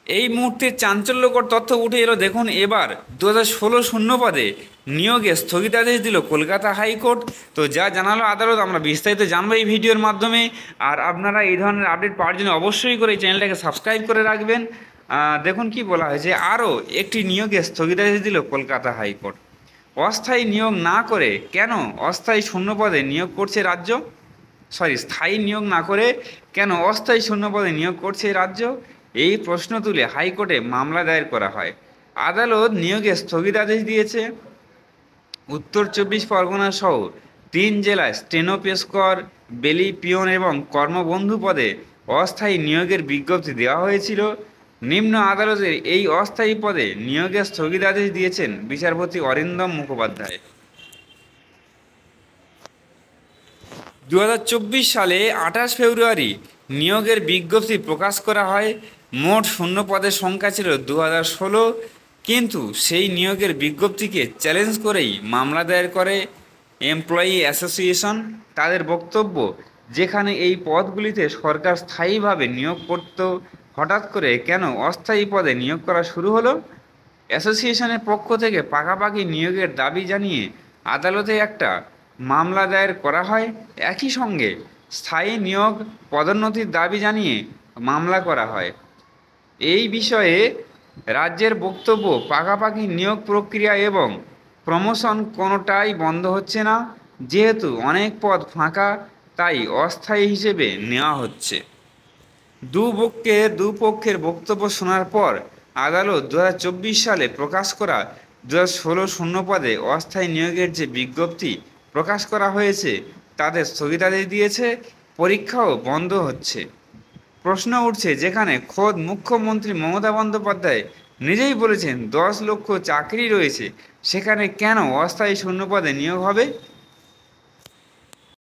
এই মুহূর্তে চাঞ্চল্যকর তথ্য উঠে এলো, দেখুন এবার 2016 শূন্যপদে নিয়োগে স্থগিতাদেশ দিল কলকাতা হাইকোর্ট। তো যা জানালো আদালত আমরা বিস্তারিত জানবো এই ভিডিওর মাধ্যমে। আর আপনারা এই ধরনের আপডেট পাওয়ার জন্য অবশ্যই করে এই চ্যানেলটাকে সাবস্ক্রাইব করে রাখবেন। দেখুন কি বলা হয়েছে, আরও একটি নিয়োগে স্থগিতাদেশ দিল কলকাতা হাইকোর্ট। অস্থায়ী নিয়োগ না করে কেন অস্থায়ী শূন্যপদে নিয়োগ করছে রাজ্য, স্থায়ী নিয়োগ না করে কেন অস্থায়ী শূন্যপদে নিয়োগ করছে রাজ্য, এই প্রশ্ন তুলে হাইকোর্টে মামলা দায়ের করা হয়। আদালত নিয়োগে স্থগিতাদেশ দিয়েছে। উত্তর 24 পরগনা সহ 3 জেলায় স্টেনো পেসকর, বেলি পিয়ন এবং কর্মবন্ধু পদে অস্থায়ী নিয়োগের বিজ্ঞপ্তি দেওয়া হয়েছিল। নিম্ন আদালতের এই অস্থায়ী পদে নিয়োগের স্থগিতাদেশ দিয়েছেন বিচারপতি অরিন্দম মুখোপাধ্যায়। 2024 সালে 28 ফেব্রুয়ারি নিয়োগের বিজ্ঞপ্তি প্রকাশ করা হয়। মোট শূন্য পদের সংখ্যা ছিল 2016, কিন্তু সেই নিয়োগের বিজ্ঞপ্তিকে চ্যালেঞ্জ করেই মামলা দায়ের করে এমপ্লয়ি অ্যাসোসিয়েশন। তাদের বক্তব্য, যেখানে এই পদগুলিতে সরকার স্থায়ীভাবে নিয়োগ করত, হঠাৎ করে কেন অস্থায়ী পদে নিয়োগ করা শুরু হলো। অ্যাসোসিয়েশনের পক্ষ থেকে পাকাপাকি নিয়োগের দাবি জানিয়ে আদালতে একটা মামলা দায়ের করা হয়। একই সঙ্গে স্থায়ী নিয়োগ পদোন্নতির দাবি জানিয়ে মামলা করা হয়। এই বিষয়ে রাজ্যের বক্তব্য, পাকাপাকি নিয়োগ প্রক্রিয়া এবং প্রমোশন কোনোটাই বন্ধ হচ্ছে না, যেহেতু অনেক পদ ফাঁকা, তাই অস্থায়ী হিসেবে নেওয়া হচ্ছে। দুপক্ষের বক্তব্য শোনার পর আদালত 2024 সালে প্রকাশ করা 2016 শূন্যপদে অস্থায়ী নিয়োগের যে বিজ্ঞপ্তি প্রকাশ করা হয়েছে তাদের স্থগিতাদেশ দিয়েছে। পরীক্ষাও বন্ধ হচ্ছে। প্রশ্ন উঠছে, যেখানে খোদ মুখ্যমন্ত্রী মমতা বন্দ্যোপাধ্যায় নিজেই বলেছেন 10 লক্ষ চাকরি রয়েছে, সেখানে কেন অস্থায়ী শূন্যপদে নিয়োগ হবে।